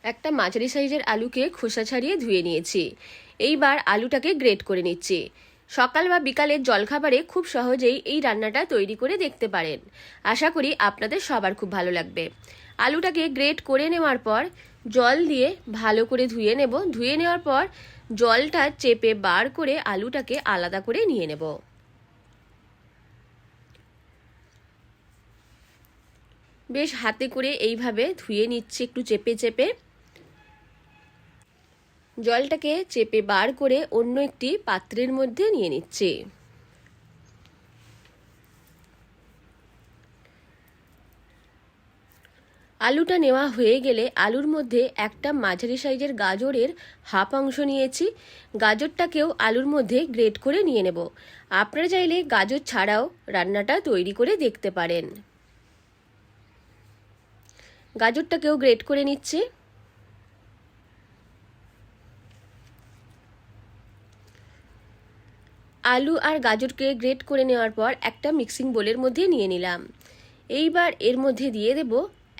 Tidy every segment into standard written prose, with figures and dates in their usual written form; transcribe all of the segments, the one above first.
একটা মাঝারি সাইজের আলুকে খোসা ছাড়িয়ে ধুয়ে নিয়েছি। এইবার আলুটাকে গ্রেট করে নিচ্ছি। সকাল বা বিকালের জলখাবারে খুব সহজেই এই রান্নাটা তৈরি করে দেখতে পারেন। আশা করি আপনাদের সবার খুব ভালো লাগবে। আলুটাকে গ্রেট করে নেওয়ার পর জল দিয়ে ভালো করে ধুয়ে নেব। ধুয়ে নেওয়ার পর জলটা চেপে বার করে আলুটাকে আলাদা করে নিয়ে নেব। বেশ হাতে করে এইভাবে ধুয়ে নিচ্ছি, একটু চেপে চেপে। জলটাকে চেপে বার করে অন্য একটি পাত্রের মধ্যে নিয়ে নিচ্ছি। আলুটা নেওয়া হয়ে গেলে আলুর মধ্যে একটা মাঝারি সাইজের গাজরের হাফ অংশ নিয়েছি। গাজরটাকেও আলুর মধ্যে গ্রেট করে নিয়ে নেব। আপনারা চাইলে গাজর ছাড়াও রান্নাটা তৈরি করে দেখতে পারেন। গাজরটাকেও গ্রেট করে নিচ্ছি। আলু আর গাজরকে গ্রেট করে নেওয়ার পর একটা মিক্সিং বোলের মধ্যে নিয়ে নিলাম। এইবার এর মধ্যে দিয়ে দেব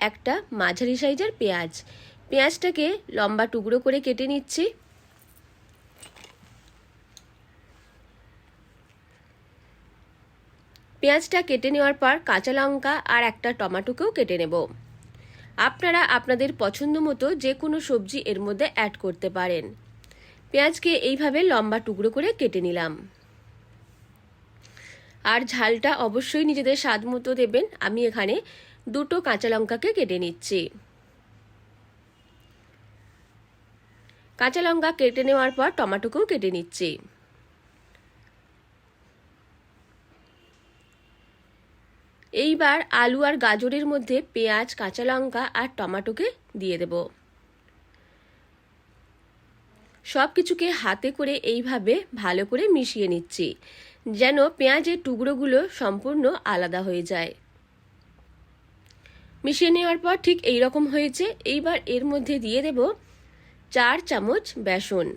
একটা মাঝারি সাইজের পেঁয়াজ। পেঁয়াজটাকে লম্বা টুকরো করে কেটে নিচ্ছি। পেঁয়াজটা কেটে নেওয়ার পর কাঁচা লঙ্কা আর একটা টমেটোকেও কেটে নেব। আপনারা আপনাদের পছন্দ মতো যে কোনো সবজি এর মধ্যে অ্যাড করতে পারেন। পেঁয়াজকে এইভাবে লম্বা টুকরো করে কেটে নিলাম। আর ঝালটা অবশ্যই নিজেদের স্বাদ মতো দেবেন। আমি এখানে দুটো কাঁচা লঙ্কাকে কেটে নিচ্ছি। কাঁচা লঙ্কা কেটে নেওয়ার পর টমেটোকেও কেটে নিচ্ছি। এইবার আলু আর গাজরের মধ্যে পেঁয়াজ, কাঁচা লঙ্কা আর টমেটোকে দিয়ে দেব। সব কিছুকে হাতে করে এইভাবে ভালো করে মিশিয়ে নিচ্ছি, যেন পেঁয়াজের টুকরোগুলো সম্পূর্ণ আলাদা হয়ে যায়। মিশিয়ে নেওয়ার পর ঠিক এই রকম হয়েছে। এইবার এর মধ্যে দিয়ে দেব 4 চামচ বেসন।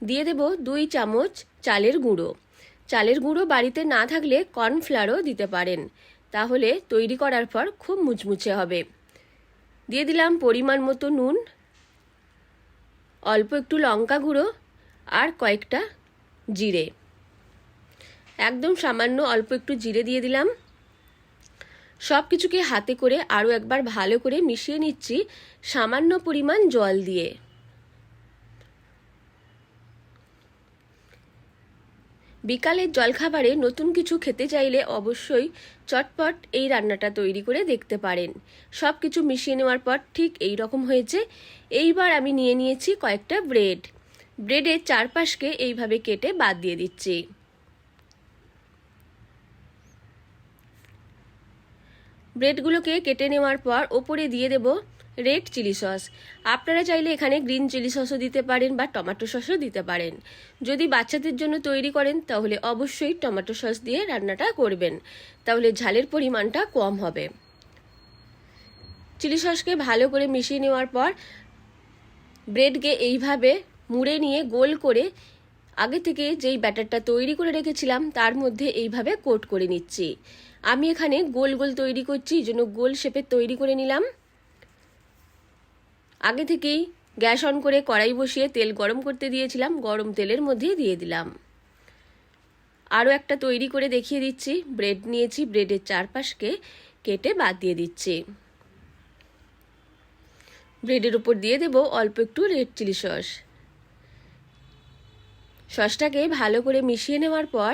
দিয়ে দেব 2 চামচ চালের গুঁড়ো। চালের গুঁড়ো বাড়িতে না থাকলে কর্নফ্লাওয়ারও দিতে পারেন, তাহলে তৈরি করার পর খুব মুচমুচে হবে। দিয়ে দিলাম পরিমাণ মতো নুন, অল্প একটু লঙ্কা গুঁড়ো আর কয়েকটা জিরে, একদম সামান্য অল্প একটু জিরে দিয়ে দিলাম। সব কিছুকে হাতে করে আরও একবার ভালো করে মিশিয়ে নিচ্ছি সামান্য পরিমাণ জল দিয়ে। বিকালের জলখাবারে নতুন কিছু খেতে চাইলে অবশ্যই চটপট এই রান্নাটা তৈরি করে দেখতে পারেন। সব কিছু মিশিয়ে নেওয়ার পর ঠিক এই রকম হয়েছে। এইবার আমি নিয়ে নিয়েছি কয়েকটা ব্রেড। ব্রেডের চারপাশকে এইভাবে কেটে বাদ দিয়ে দিচ্ছি। ব্রেডগুলোকে কেটে নেওয়ার পর ওপরে দিয়ে দেব রেড চিলি সস। আপনারা চাইলে এখানে গ্রিন চিলি সসও দিতে পারেন বা টমেটো সসও দিতে পারেন। যদি বাচ্চাদের জন্য তৈরি করেন তাহলে অবশ্যই টমেটো সস দিয়ে রান্নাটা করবেন, তাহলে ঝালের পরিমাণটা কম হবে। চিলি সসকে ভালো করে মিশিয়ে নেওয়ার পর ব্রেডকে এইভাবে মুড়ে নিয়ে গোল করে আগে থেকে যেই ব্যাটারটা তৈরি করে রেখেছিলাম তার মধ্যে এইভাবে কোট করে নিচ্ছি। আমি এখানে গোল গোল তৈরি করছি, এই জন্য গোল শেপের তৈরি করে নিলাম। আগে থেকেই গ্যাস অন করে কড়াই বসিয়ে তেল গরম করতে দিয়েছিলাম, গরম তেলের মধ্যে দিয়ে দিলাম। আরও একটা তৈরি করে দেখিয়ে দিচ্ছি। ব্রেড নিয়েছি, ব্রেডের চারপাশকে কেটে বাদ দিয়ে দিচ্ছি। ব্রেডের উপর দিয়ে দেব অল্প একটু রেড চিলি সস। সসটাকে ভালো করে মিশিয়ে নেওয়ার পর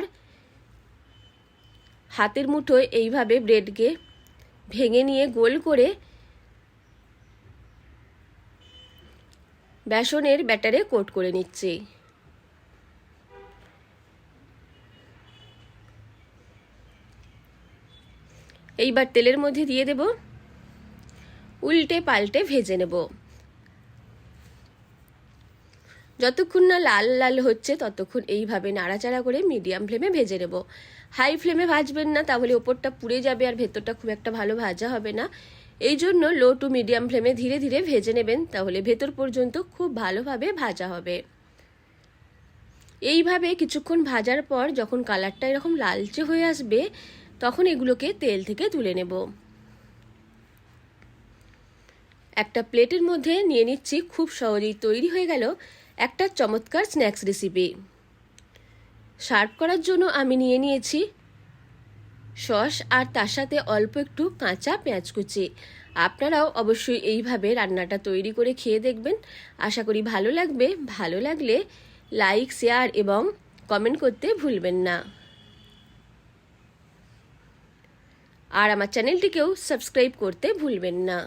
হাতের মুঠোয় এইভাবে ব্রেডকে ভেঙে নিয়ে গোল করে বেসনের ব্যাটারে কোট করে নিচ্ছি। এইবার তেলের মধ্যে দিয়ে দেব, উল্টে পাল্টে ভেজে নেব। যতক্ষণ না লাল লাল হচ্ছে ততক্ষণ এইভাবে নাড়াচাড়া করে মিডিয়াম ফ্লেমে ভেজে নেব। হাই ফ্লেমে ভাজবেন না, তাহলে ওপরটা পুড়ে যাবে আর ভেতরটা খুব একটা ভালো ভাজা হবে না। এই জন্য লো টু মিডিয়াম ফ্লেমে ধীরে ধীরে ভেজে নেবেন, তাহলে ভেতর পর্যন্ত খুব ভালোভাবে ভাজা হবে। এইভাবে কিছুক্ষণ ভাজার পর যখন কালারটা এরকম লালচে হয়ে আসবে তখন এগুলোকে তেল থেকে তুলে নেব। একটা প্লেটের মধ্যে নিয়ে নিচ্ছি। খুব সহজেই তৈরি হয়ে গেল একটা চমৎকার স্ন্যাক্স রেসিপি। সার্ভ করার জন্য আমি নিয়ে নিয়েছি সস আর তার সাথে অল্প একটু কাঁচা পেঁয়াজ কুচি। আপনারাও অবশ্যই এইভাবে রান্নাটা তৈরি করে খেয়ে দেখবেন। আশা করি ভালো লাগবে। ভালো লাগলে লাইক, শেয়ার এবং কমেন্ট করতে ভুলবেন না। আর আমার চ্যানেলটিকেও সাবস্ক্রাইব করতে ভুলবেন না।